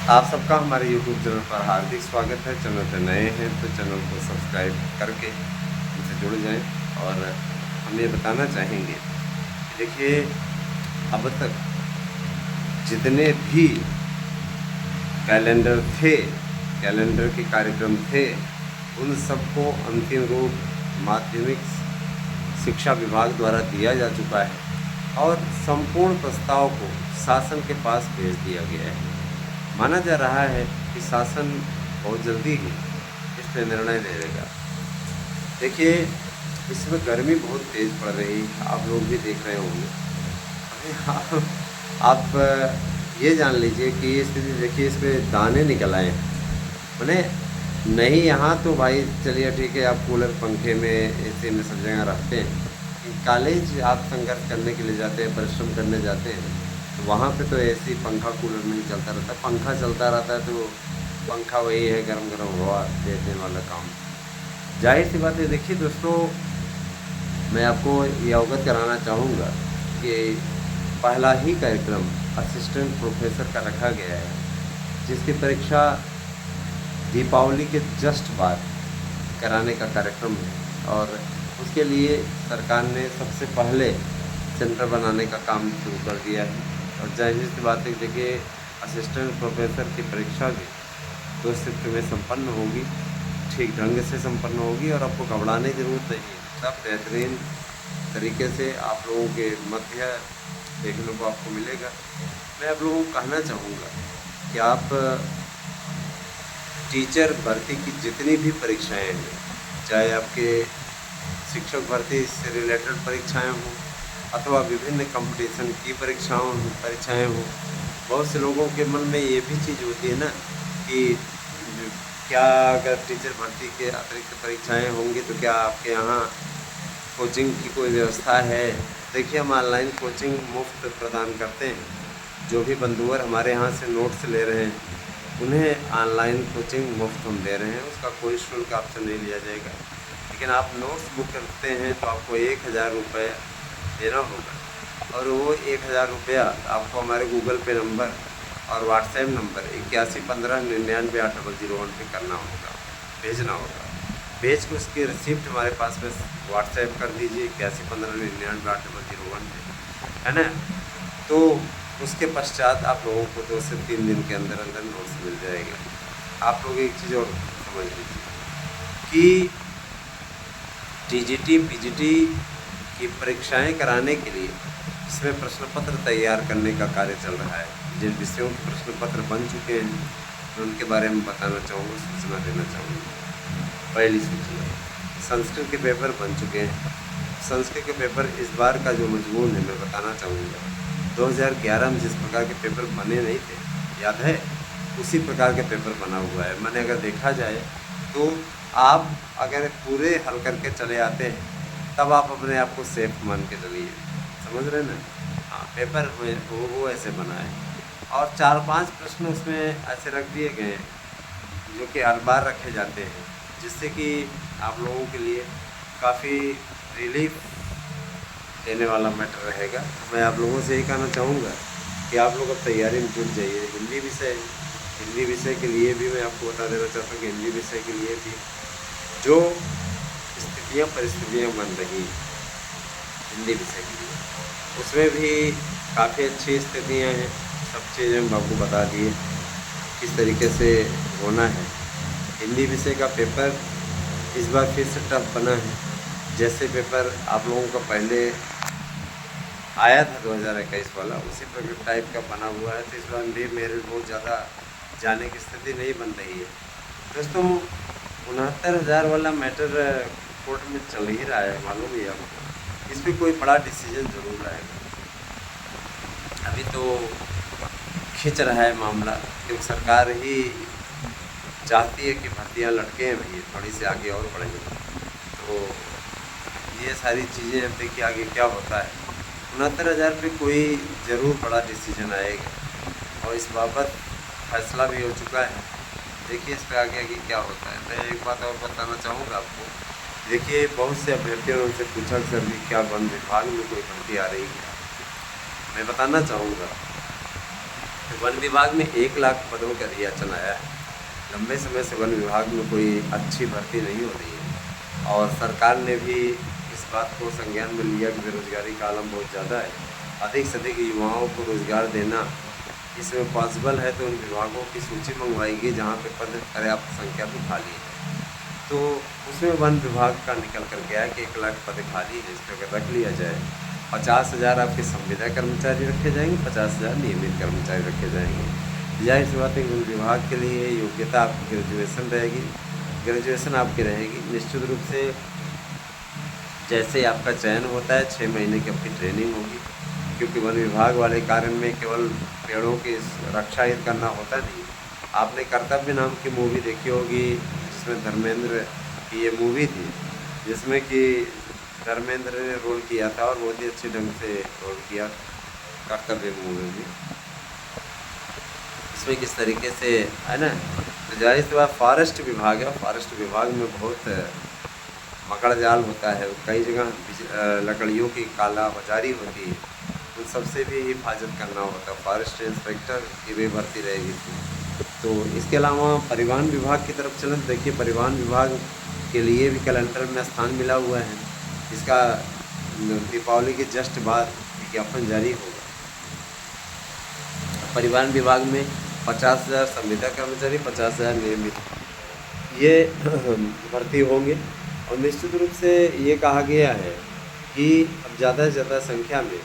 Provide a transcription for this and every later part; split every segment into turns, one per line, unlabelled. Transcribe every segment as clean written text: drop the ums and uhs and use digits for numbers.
आप सबका हमारे YouTube चैनल पर हार्दिक स्वागत है। चैनल पर नए हैं तो चैनल को सब्सक्राइब करके हमसे जुड़ जाएं। और हम ये बताना चाहेंगे कि देखिए, अब तक जितने भी कैलेंडर के कार्यक्रम थे, उन सबको अंतिम रूप माध्यमिक शिक्षा विभाग द्वारा दिया जा चुका है और संपूर्ण प्रस्ताव को शासन के पास भेज दिया गया है। माना जा रहा है कि शासन बहुत जल्दी ही इस पर निर्णय ले लेगा। देखिए, इसमें गर्मी बहुत तेज़ पड़ रही है, आप लोग भी देख रहे होंगे। अभी आप ये जान लीजिए कि ये स्थिति देखिए, इसमें दाने निकल आए हैं। मैंने नहीं, यहाँ तो भाई चलिए ठीक है, आप कूलर पंखे में एसी में सब जगह रखते हैं। कॉलेज आप संघर्ष करने के लिए जाते हैं, परिश्रम करने जाते हैं, तो वहाँ पे तो एसी पंखा कूलर नहीं चलता रहता। पंखा चलता रहता है तो पंखा वही है, गरम गरम हवा देने वाला काम। जाहिर सी बात है। देखिए दोस्तों, मैं आपको ये अवगत कराना चाहूँगा कि पहला ही कार्यक्रम असिस्टेंट प्रोफेसर का रखा गया है, जिसकी परीक्षा दीपावली के जस्ट बाद कराने का कार्यक्रम है। और उसके लिए सरकार ने सबसे पहले सेंटर बनाने का काम शुरू कर दिया है। और जाहिर सी बात है, देखिए असिस्टेंट प्रोफेसर की परीक्षा भी 2 शिफ्ट में संपन्न होगी, ठीक ढंग से संपन्न होगी और आपको घबराने की ज़रूरत नहीं है। सब बेहतरीन तरीके से आप लोगों के मध्य देखने को आपको मिलेगा। मैं आप लोगों को कहना चाहूँगा कि आप टीचर भर्ती की जितनी भी परीक्षाएं हैं, चाहे आपके शिक्षक भर्ती से रिलेटेड परीक्षाएं हों अथवा विभिन्न कंपटीशन की परीक्षाएं हों, बहुत से लोगों के मन में ये भी चीज़ होती है ना कि क्या अगर टीचर भर्ती के अतिरिक्त परीक्षाएं होंगी तो क्या आपके यहाँ कोचिंग की कोई व्यवस्था है। देखिए, हम ऑनलाइन कोचिंग मुफ्त प्रदान करते हैं। जो भी बंधुवर हमारे यहाँ से नोट्स ले रहे हैं, उन्हें ऑनलाइन कोचिंग मुफ्त हम दे रहे हैं। उसका कोई शुल्क आपसे नहीं लिया जाएगा। लेकिन आप नोट्स बुक करते हैं तो आपको 1000 रुपये देना होगा। और वो 1000 रुपया आपको हमारे गूगल पे नंबर और व्हाट्सएप नंबर 8115998001 पे करना होगा, भेजना होगा। भेज के उसकी रिसिप्ट हमारे पास में व्हाट्सएप कर दीजिए 8115998001 पे, है ना। तो उसके पश्चात आप लोगों को 2 से 3 दिन के अंदर अंदर नोट्स मिल जाएगा। आप लोग एक चीज़ और समझ लीजिए कि टीजीटी पीजीटी की परीक्षाएं कराने के लिए इसमें प्रश्न पत्र तैयार करने का कार्य चल रहा है। जिन विषयों के प्रश्न पत्र बन चुके हैं, मैं उनके बारे में बताना चाहूँगा, सूचना देना चाहूँगा। पहली सूचना, संस्कृत के पेपर बन चुके हैं। संस्कृत के पेपर इस बार का जो मजमून है, मैं बताना चाहूँगा। 2011 में जिस प्रकार के पेपर बने नहीं थे, याद है, उसी प्रकार के पेपर बना हुआ है। मैंने अगर देखा जाए तो आप अगर पूरे हल करके चले आते हैं, तब आप अपने आप को सेफ मान के चलिए। समझ रहे ना। हाँ, पेपर वो ऐसे बना है और 4-5 प्रश्न उसमें ऐसे रख दिए गए हैं जो कि हर बार रखे जाते हैं, जिससे कि आप लोगों के लिए काफ़ी रिलीफ देने वाला मैटर रहेगा। मैं आप लोगों से यही कहना चाहूँगा कि आप लोग अब तैयारी में जुट जाइए। हिंदी विषय के लिए भी मैं आपको बता देना चाहता हूँ कि हिंदी विषय के लिए भी जो परिस्थितियाँ बन रही हिंदी विषय के लिए, उसमें भी काफ़ी अच्छी स्थितियाँ हैं। सब चीज़ें हम आपको बता दिए किस तरीके से होना है। हिंदी विषय का पेपर इस बार फिर से टफ बना है। जैसे पेपर आप लोगों का पहले आया था 2021 वाला, उसी प्रकार टाइप का बना हुआ है। तो इस बार भी मेरे बहुत ज़्यादा जाने की स्थिति नहीं बन रही है। दोस्तों, 69,000 वाला मैटर कोर्ट में चल ही रहा है, मालूम ही आपको। इस पर कोई बड़ा डिसीजन ज़रूर आएगा। अभी तो खिंच रहा है मामला, क्योंकि सरकार ही चाहती है कि भर्तियाँ लटके भैया, थोड़ी सी आगे और बढ़ेंगी। तो ये सारी चीज़ें अब देखिए आगे क्या होता है। 69,000 पे कोई ज़रूर बड़ा डिसीजन आएगा और इस बाबत फैसला भी हो चुका है। देखिए इस पर आगे क्या होता है। मैं एक बात और बताना चाहूँगा आपको। देखिए, बहुत से अभ्यर्थियों ने उनसे पूछा सर भी क्या वन विभाग में कोई भर्ती आ रही है। मैं बताना चाहूँगा वन विभाग में 1 लाख पदों का दिया चलाया है। लंबे समय से वन विभाग में कोई अच्छी भर्ती नहीं हो रही है और सरकार ने भी इस बात को संज्ञान में लिया कि बेरोजगारी का आलम बहुत ज़्यादा है। अधिक से अधिक युवाओं को रोजगार देना इसमें पॉसिबल है तो उन विभागों की सूची मंगवाएगी जहाँ पे पद पर्याप्त संख्या में खाली है। तो उसमें वन विभाग का निकल कर गया है कि 1 लाख पद खाली है, इसको अगर रख लिया जाए 50,000 आपके संविदा कर्मचारी रखे जाएंगे, 50,000 नियमित कर्मचारी रखे जाएंगे। जाहिर सी बात है वन विभाग के लिए योग्यता आपकी ग्रेजुएशन रहेगी, ग्रेजुएशन आपकी रहेगी। निश्चित रूप से जैसे आपका चयन होता है 6 महीने की आपकी ट्रेनिंग होगी, क्योंकि वन विभाग वाले कार्य में केवल पेड़ों की रक्षा ही करना होता नहीं। आपने कर्तव्य नाम की मूवी देखी होगी जिसमें धर्मेंद्र की ये मूवी थी, जिसमें कि धर्मेंद्र ने रोल किया था और बहुत ही अच्छे ढंग से रोल किया कर्तव्य मूवी में। इसमें किस तरीके से है ना, तो जाहिर सी बात फॉरेस्ट विभाग है, फॉरेस्ट विभाग में बहुत मकड़ जाल होता है, कई जगह लकड़ियों की काला बाजारी होती है, उन सबसे भी हिफाजत करना होता है। फॉरेस्ट इंस्पेक्टर की भी भर्ती रहेगी। तो इसके अलावा परिवहन विभाग की तरफ चलें तो देखिए परिवहन विभाग के लिए भी कैलेंडर में स्थान मिला हुआ है। इसका दीपावली के जस्ट बाद विज्ञापन जारी होगा। परिवहन विभाग में 50,000 संविदा कर्मचारी, 50,000 नियमित ये भर्ती होंगे। और निश्चित रूप से ये कहा गया है कि अब ज़्यादा से ज़्यादा संख्या में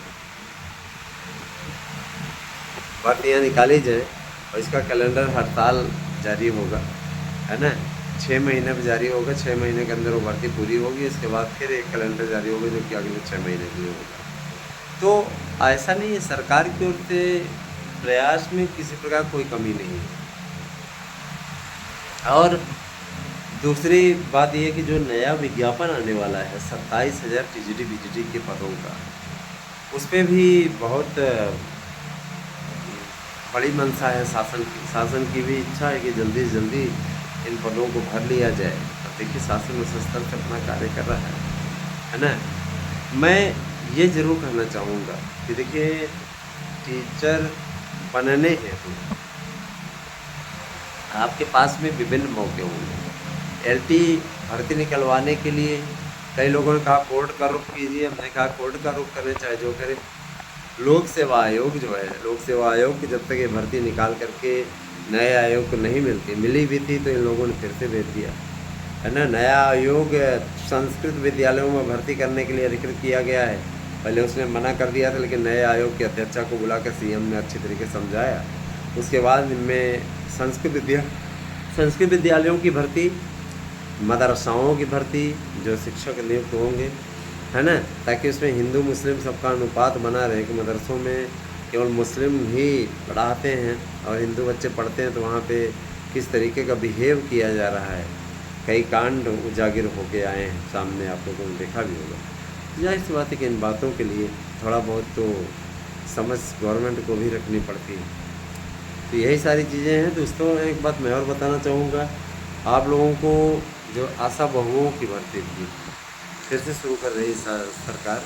भर्तियाँ निकाली जाए और इसका कैलेंडर हर साल जारी होगा, है ना। 6 महीने में जारी होगा, 6 महीने के अंदर वो भर्ती पूरी होगी, इसके बाद फिर एक कैलेंडर जारी होगा जो कि अगले 6 महीने के लिए होगा। तो ऐसा नहीं है, सरकार की ओर से प्रयास में किसी प्रकार कोई कमी नहीं है। और दूसरी बात यह कि जो नया विज्ञापन आने वाला है 27,000 टीजीटी बीजीटी के पदों का, उस पर भी बहुत बड़ी मंशा है शासन की भी इच्छा है कि जल्दी से जल्दी इन पदों को भर लिया जाए। अब देखिए शासन उस स्तर से अपना कार्य कर रहा है ना। मैं ये ज़रूर कहना चाहूँगा कि देखिए टीचर बनने हेतु आपके पास में विभिन्न मौके होंगे। एलटी भर्ती निकलवाने के लिए कई लोगों ने कहा कोर्ट का रुख कीजिए, हमने कहा कोर्ट का रुख करने चाहे जो करें। लोक सेवा आयोग जो है, लोक सेवा आयोग की जब तक ये भर्ती निकाल करके नए आयोग को नहीं मिली भी थी तो इन लोगों ने फिर से भेज दिया, है ना। नया आयोग संस्कृत विद्यालयों में भर्ती करने के लिए अधिकृत किया गया है। पहले उसने मना कर दिया था, लेकिन नए आयोग की अध्यक्षा को बुलाकर सीएम ने अच्छी तरीके से समझाया। उसके बाद इनमें संस्कृत विद्यालयों की भर्ती, मदरसाओं की भर्ती, जो शिक्षक नियुक्त होंगे, है ना, ताकि उसमें हिंदू मुस्लिम सबका अनुपात बना रहे कि मदरसों में केवल मुस्लिम ही पढ़ाते हैं और हिंदू बच्चे पढ़ते हैं तो वहाँ पे किस तरीके का बिहेव किया जा रहा है। कई कांड उजागर होके आए हैं सामने, आप लोगों ने देखा भी होगा। जाहिर सी बात है कि इन बातों के लिए थोड़ा बहुत तो समझ गवर्नमेंट को भी रखनी पड़ती है। तो यही सारी चीज़ें हैं दोस्तों। एक बात मैं और बताना चाहूँगा आप लोगों को, जो आशा बहुओं की भर्ती थी फिर से शुरू कर रही सरकार,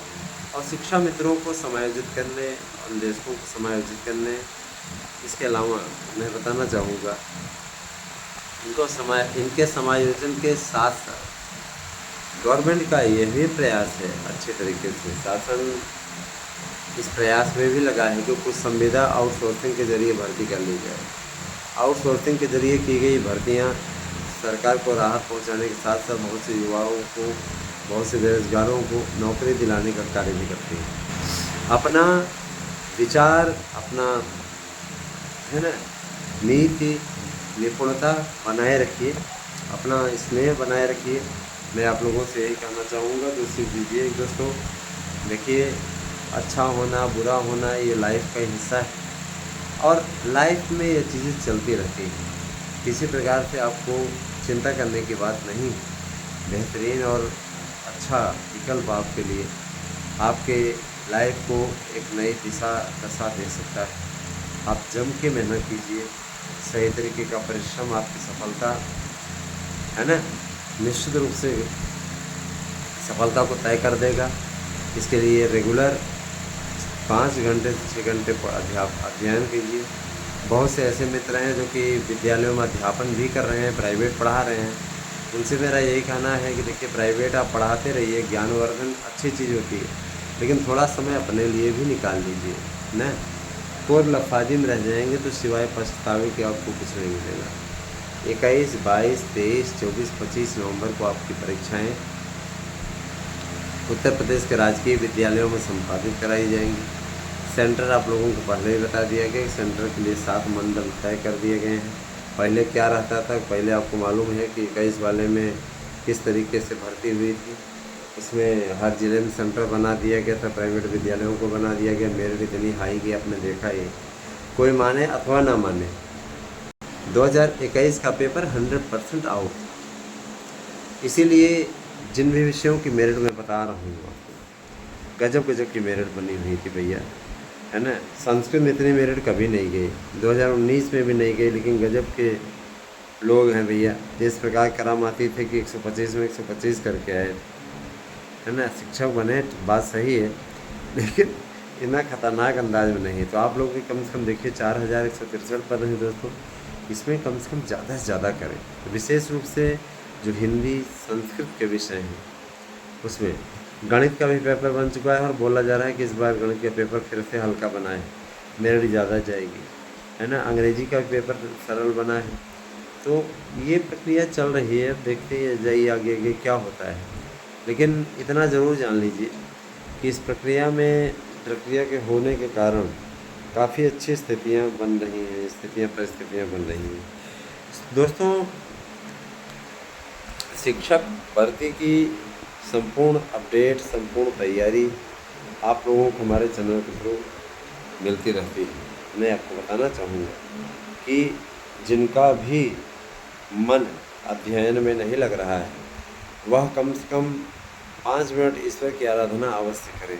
और शिक्षा मित्रों को समायोजित करने और निदेशकों को समायोजित करने, इसके अलावा मैं बताना चाहूँगा इनके समायोजन के साथ साथ गवर्नमेंट का यह भी प्रयास है अच्छे तरीके से, शासन इस प्रयास में भी लगा है कि कुछ संविदा आउटसोर्सिंग के जरिए भर्ती कर ली जाए। आउटसोर्सिंग के जरिए की गई भर्तियाँ सरकार को राहत पहुंचाने के साथ साथ बहुत से युवाओं को, बहुत से बेरोजगारों को नौकरी दिलाने का कार्य भी करती है। अपना विचार, अपना है ना नीति निपुणता बनाए रखिए, अपना स्नेह बनाए रखिए। मैं आप लोगों से यही कहना चाहूँगा, तो सीख दीजिए दोस्तों। देखिए अच्छा होना बुरा होना ये लाइफ का हिस्सा है और लाइफ में ये चीज़ें चलती रहती हैं। किसी प्रकार से आपको चिंता करने की बात नहीं। बेहतरीन और अच्छा विकल्प आपके लिए आपके लाइफ को एक नई दिशा दशा दे सकता है। आप जम के मेहनत कीजिए, सही तरीके का परिश्रम आपकी सफलता, है ना, निश्चित रूप से सफलता को तय कर देगा। इसके लिए रेगुलर 5 घंटे से 6 घंटे अध्ययन कीजिए, बहुत से ऐसे मित्र हैं जो कि विद्यालयों में अध्यापन भी कर रहे हैं, प्राइवेट पढ़ा रहे हैं। उनसे मेरा यही कहना है कि देखिए, प्राइवेट आप पढ़ाते रहिए, ज्ञानवर्धन अच्छी चीज़ होती है, लेकिन थोड़ा समय अपने लिए भी निकाल लीजिए ना। और लफाजी में रह जाएंगे तो सिवाय पछतावे के आपको कुछ नहीं मिलेगा। 21, 22, 23, 24, 25 नवंबर को आपकी परीक्षाएं उत्तर प्रदेश के राजकीय विद्यालयों में संपादित कराई जाएंगी। सेंटर आप लोगों को पहले ही बता दिया गया कि सेंटर के लिए 7 मंडल तय कर दिए गए हैं। पहले क्या रहता था, पहले आपको मालूम है कि 21 वाले में किस तरीके से भर्ती हुई थी। उसमें हर ज़िले में सेंटर बना दिया गया था, प्राइवेट विद्यालयों को बना दिया गया। मेरिट इतनी हाई की आपने देखा ही, कोई माने अथवा ना माने, 2021 का पेपर 100% आउट। इसीलिए जिन भी विषयों की मेरिट मैं बता रहा हूँ आपको, गजब गजब की मेरिट बनी हुई थी भैया, है ना। संस्कृत में इतनी मेरिट कभी नहीं गई, 2019 में भी नहीं गई, लेकिन गजब के लोग हैं भैया। जिस प्रकार करामाती थे कि 125 में 125 करके आए, है ना। शिक्षक बने, बात सही है, लेकिन इतना खतरनाक अंदाज में नहीं। तो आप लोग भी कम से कम देखिए, 4163 पद हैं दोस्तों, इसमें कम से कम ज़्यादा से ज़्यादा करें। विशेष रूप से जो हिंदी संस्कृत के विषय हैं, उसमें गणित का भी पेपर बन चुका है और बोला जा रहा है कि इस बार गणित का पेपर फिर से हल्का बना है, मेरिट ज़्यादा जाएगी, है ना। अंग्रेजी का पेपर सरल बना है। तो ये प्रक्रिया चल रही है, देखते जाइए आगे आगे क्या होता है। लेकिन इतना ज़रूर जान लीजिए कि इस प्रक्रिया के होने के कारण काफ़ी अच्छी स्थितियाँ बन रही हैं, परिस्थितियाँ बन रही हैं दोस्तों। शिक्षक भर्ती की संपूर्ण अपडेट, संपूर्ण तैयारी आप लोगों को हमारे चैनल के थ्रू मिलती रहती है। मैं आपको बताना चाहूँगा कि जिनका भी मन अध्ययन में नहीं लग रहा है, वह कम से कम 5 मिनट ईश्वर की आराधना अवश्य करें,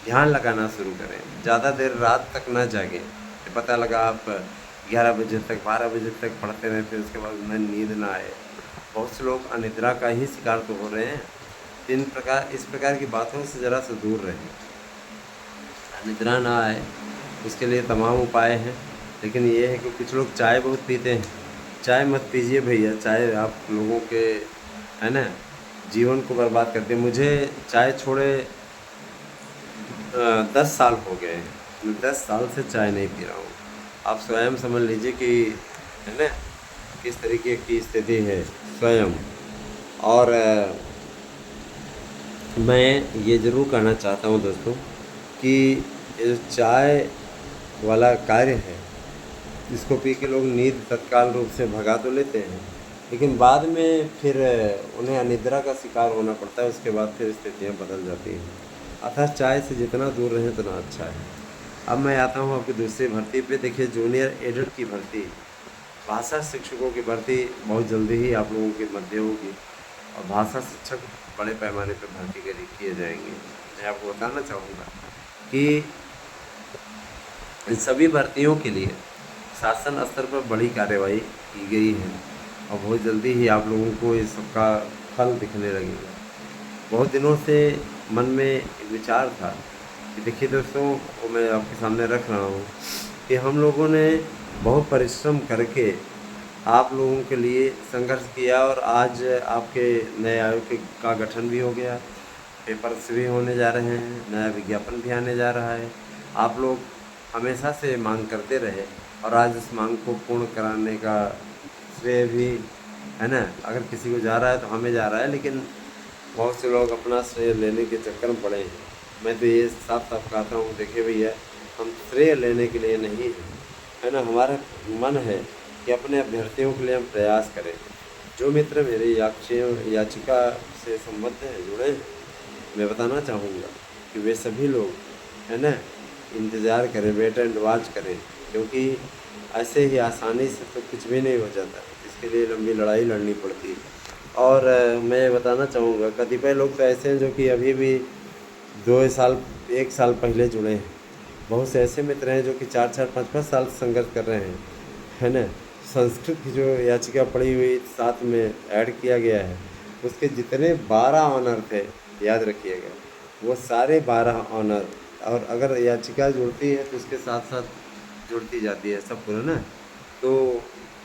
ध्यान लगाना शुरू करें। ज़्यादा देर रात तक ना जागें। पता लगा आप 11 बजे तक, 12 बजे तक पढ़ते रहे, फिर उसके बाद उन्हें नींद ना आए। बहुत से लोग अनिद्रा का ही शिकार तो हो रहे हैं। इस प्रकार की बातों से ज़रा से दूर रहें, अनिद्रा ना आए, उसके लिए तमाम उपाय हैं। लेकिन ये है कि कुछ लोग चाय बहुत पीते हैं। चाय मत पीजिए भैया, चाय आप लोगों के, है ना, जीवन को बर्बाद करती है। मुझे चाय छोड़े 10 साल हो गए हैं, मैं 10 साल से चाय नहीं पी रहा हूँ। आप स्वयं समझ लीजिए कि, है ना, किस तरीके की स्थिति है स्वयं। और मैं ये ज़रूर कहना चाहता हूँ दोस्तों कि ये जो चाय वाला कार्य है, इसको पी के लोग नींद तत्काल रूप से भगा तो लेते हैं, लेकिन बाद में फिर उन्हें अनिद्रा का शिकार होना पड़ता है। उसके बाद फिर स्थितियाँ बदल जाती हैं। अतः चाय से जितना दूर रहें उतना अच्छा है। अब मैं आता हूँ आपकी दूसरी भर्ती पे। देखिए, जूनियर एडेड की भर्ती, भाषा शिक्षकों की भर्ती बहुत जल्दी ही आप लोगों के मध्य होगी, और भाषा शिक्षक बड़े पैमाने पर भर्ती किए जाएंगे। मैं आपको बताना चाहूँगा कि इन सभी भर्तियों के लिए शासन स्तर पर बड़ी कार्रवाई की गई है, और बहुत जल्दी ही आप लोगों को इस सबका फल दिखने लगेगा। बहुत दिनों से मन में एक विचार था कि देखिए दोस्तों, वो मैं आपके सामने रख रहा हूँ कि हम लोगों ने बहुत परिश्रम करके आप लोगों के लिए संघर्ष किया, और आज आपके नए आयोग का गठन भी हो गया, पेपर्स भी होने जा रहे हैं, नया विज्ञापन भी आने जा रहा है। आप लोग हमेशा से मांग करते रहे, और आज उस मांग को पूर्ण कराने का श्रेय भी, है ना, अगर किसी को जा रहा है तो हमें जा रहा है, लेकिन बहुत से लोग अपना श्रेय लेने के चक्कर में पड़े हैं। मैं तो ये साफ साफ कहता हूँ, देखिए भैया, हम श्रेय लेने के लिए नहीं हैं, है ना। हमारा मन है कि अपने अभ्यर्थियों के लिए हम प्रयास करें। जो मित्र मेरी याचिका से संबद्ध हैं, जुड़े हैं, मैं बताना चाहूँगा कि वे सभी लोग, है ना, इंतज़ार करें, वेट एंड वॉच करें, क्योंकि ऐसे ही आसानी से तो कुछ भी नहीं हो जाता, इसके लिए लंबी लड़ाई लड़नी पड़ती है। और मैं बताना चाहूँगा, कतिपय लोग तो ऐसे हैं जो कि अभी भी 2 साल 1 साल पहले जुड़े हैं। बहुत से ऐसे मित्र हैं जो कि 4-4 5-5 साल से संघर्ष कर रहे हैं, है ना। संस्कृत की जो याचिका पड़ी हुई साथ में ऐड किया गया है, उसके जितने 12 ऑनर थे, याद रखिएगा, वो सारे 12 ऑनर, और अगर याचिका जुड़ती है तो उसके साथ साथ जुड़ती जाती है सब पूरा ना। तो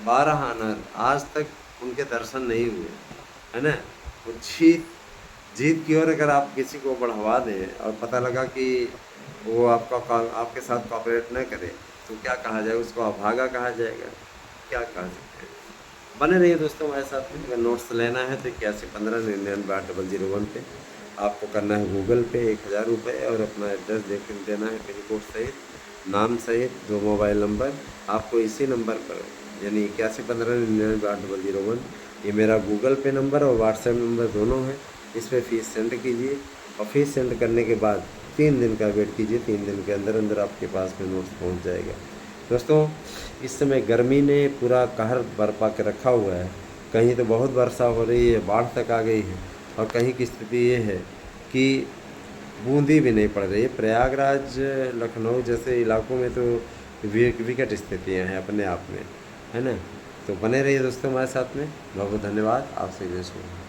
12 आना आज तक उनके दर्शन नहीं हुए, है ना। वो जीत जीत की ओर अगर आप किसी को बढ़वा दें और पता लगा कि वो आपके साथ कॉपरेट न करे, तो क्या कहा जाए, उसको अभागा कहा जाएगा, क्या कहा सकते हैं। बने रहिए दोस्तों हमारे साथ में। अगर नोट्स लेना है तो 8115 99 8 001 पे आपको करना है गूगल पे 1000 रुपये और अपना एड्रेस दे के देना है, पिन कोड सहित, नाम सहित, 2 मोबाइल नंबर। आपको इसी नंबर पर यानी 8115 99 8 001 ये मेरा गूगल पे नंबर और व्हाट्सएप नंबर दोनों है। इस पर फ़ीस सेंड कीजिए और फीस सेंड करने के बाद 3 दिन का वेट कीजिए। 3 दिन के अंदर अंदर आपके पास में नोट्स पहुंच जाएगा। दोस्तों इस समय गर्मी ने पूरा कहर बरपा के रखा हुआ है। कहीं तो बहुत वर्षा हो रही है, बाढ़ तक आ गई है, और कहीं की स्थिति ये है कि बूंदी भी नहीं पड़ रही है। प्रयागराज, लखनऊ जैसे इलाकों में तो विकट स्थितियाँ हैं अपने आप में, है ना। तो बने रहिए दोस्तों हमारे साथ में। बहुत बहुत धन्यवाद, आपसे विशेष।